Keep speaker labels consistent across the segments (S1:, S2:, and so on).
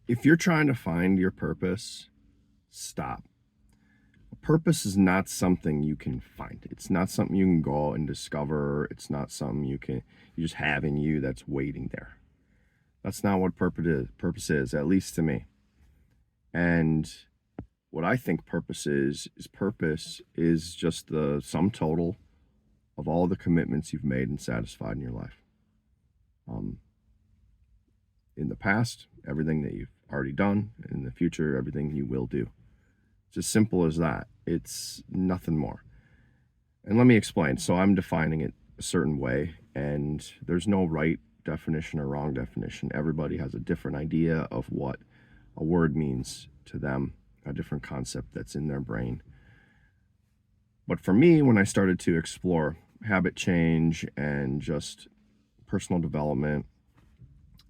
S1: If you're trying to find your purpose, stop. Purpose is not something you can find. It's not something you can go out and discover. It's not something you just have in you that's waiting there. That's not what purpose is, at least to me. And what I think purpose is just the sum total of all the commitments you've made and satisfied in your life. Um, in the past, everything that you've already done, in the future, everything you will do. It's as simple as that. It's nothing more. And let me explain. So I'm defining it a certain way, and there's no right definition or wrong definition. Everybody has a different idea of what a word means to them, a different concept that's in their brain. But for me, when I started to explore habit change and just personal development,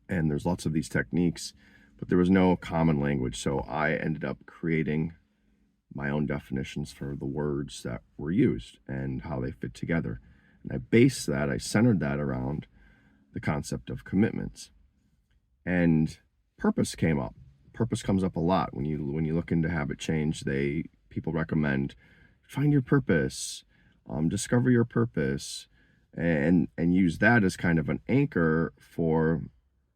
S1: and there's lots of these techniques, but there was no common language. So I ended up creating my own definitions for the words that were used and how they fit together. And I centered that around the concept of commitments. And purpose came up. Purpose comes up a lot when you look into habit change. People recommend find your purpose, discover your purpose, and use that as kind of an anchor for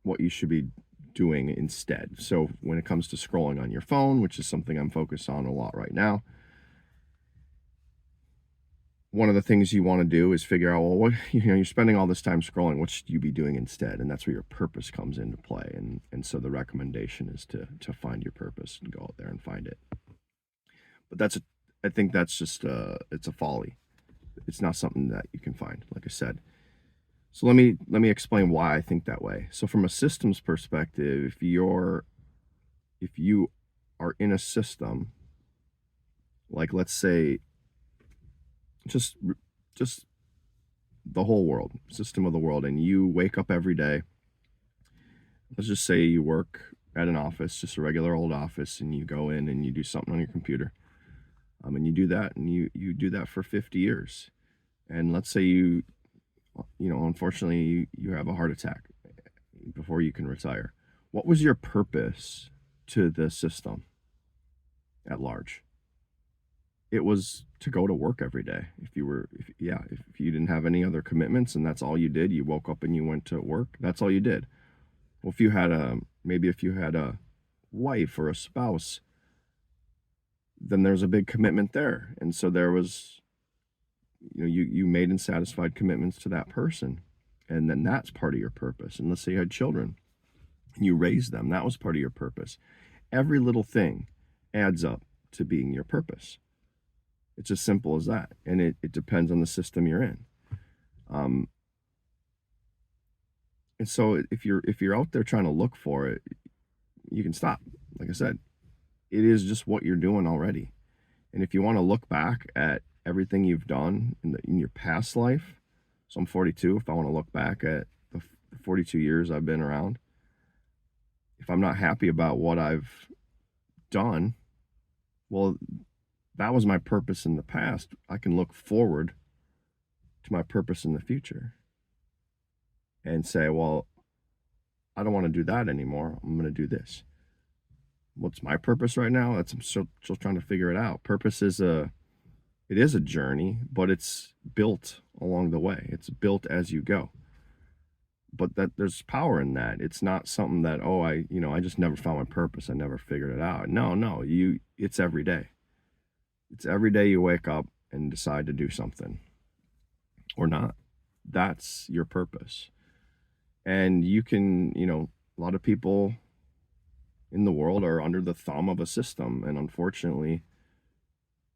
S1: what you should be doing instead. So when it comes to scrolling on your phone, which is something I'm focused on a lot right now, one of the things you want to do is figure out, well, you're spending all this time scrolling, what should you be doing instead? And that's where your purpose comes into play. And so the recommendation is to find your purpose and go out there and find it. But I think that's just it's a folly. It's not something that you can find, like I said. So let me explain why I think that way. So from a systems perspective, if you are in a system, like let's say just just the whole world, system of the world, and you wake up every day, let's just say you work at an office, just a regular old office, and you go in and you do something on your computer. And you do that and you do that for 50 years. And let's say unfortunately you have a heart attack before you can retire. What was your purpose to the system at large? It was to go to work every day. If you didn't have any other commitments and that's all you did, you woke up and you went to work, that's all you did. Well, if you had a wife or a spouse, then there's a big commitment there. And so there was, you made and satisfied commitments to that person. And then that's part of your purpose. And let's say you had children and you raised them, that was part of your purpose. Every little thing adds up to being your purpose. It's as simple as that. And it depends on the system you're in. And so if you're out there trying to look for it, you can stop. Like I said, it is just what you're doing already. And if you want to look back at everything you've done in your past life, so I'm 42, if I want to look back at the 42 years I've been around, if I'm not happy about what I've done, well, that was my purpose in the past. I can look forward to my purpose in the future and say, well, I don't want to do that anymore. I'm going to do this. What's my purpose right now? I'm still trying to figure it out. Purpose is a journey, but it's built along the way. It's built as you go. But that there's power in that. It's not something that, I just never found my purpose. I never figured it out. No, it's every day. It's every day you wake up and decide to do something or not. That's your purpose. And you can, a lot of people in the world are under the thumb of a system. And unfortunately,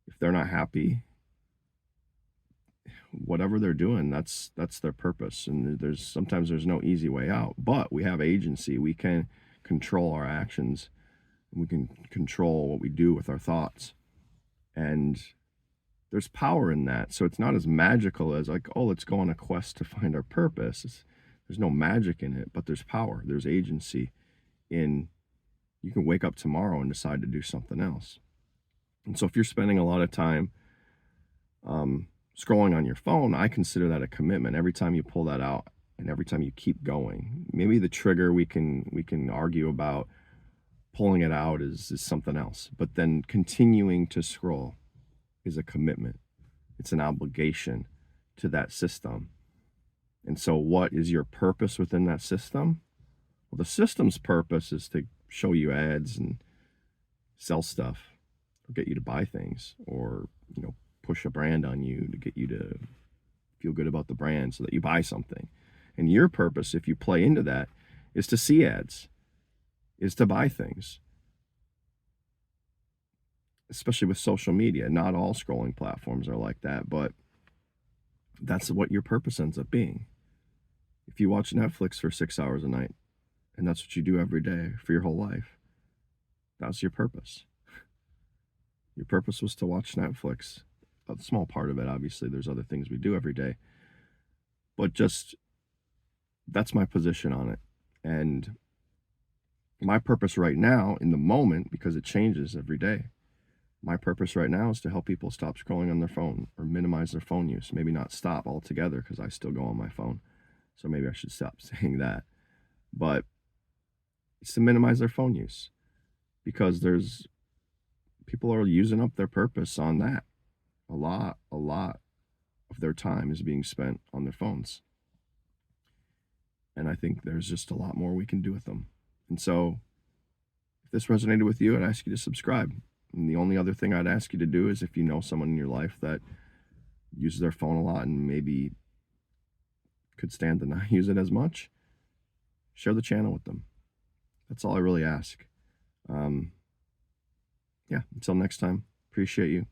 S1: if they're not happy, whatever they're doing, that's their purpose. And sometimes there's no easy way out, but we have agency. We can control our actions. We can control what we do with our thoughts. And there's power in that. So it's not as magical as like, oh, let's go on a quest to find our purpose. There's no magic in it, but there's power. There's agency you can wake up tomorrow and decide to do something else. And so if you're spending a lot of time scrolling on your phone, I consider that a commitment. Every time you pull that out and every time you keep going, maybe the trigger we can argue about Pulling it out is something else. But then continuing to scroll is a commitment. It's an obligation to that system. And so what is your purpose within that system? Well, the system's purpose is to show you ads and sell stuff or get you to buy things or, push a brand on you to get you to feel good about the brand so that you buy something. And your purpose, if you play into that, is to see ads, is to buy things, especially with social media. Not all scrolling platforms are like that, but that's what your purpose ends up being. If you watch Netflix for 6 hours a night, and that's what you do every day for your whole life, that's your purpose. Your purpose was to watch Netflix. A small part of it, obviously, there's other things we do every day. But just, that's my position on it. And my purpose right now, in the moment, because it changes every day, my purpose right now is to help people stop scrolling on their phone or minimize their phone use. Maybe not stop altogether, because I still go on my phone. So maybe I should stop saying that. But it's to minimize their phone use, because people are using up their purpose on that. A lot of their time is being spent on their phones. And I think there's just a lot more we can do with them. And so if this resonated with you, I'd ask you to subscribe. And the only other thing I'd ask you to do is, if you know someone in your life that uses their phone a lot and maybe could stand to not use it as much, share the channel with them. That's all I really ask. Yeah, until next time, appreciate you.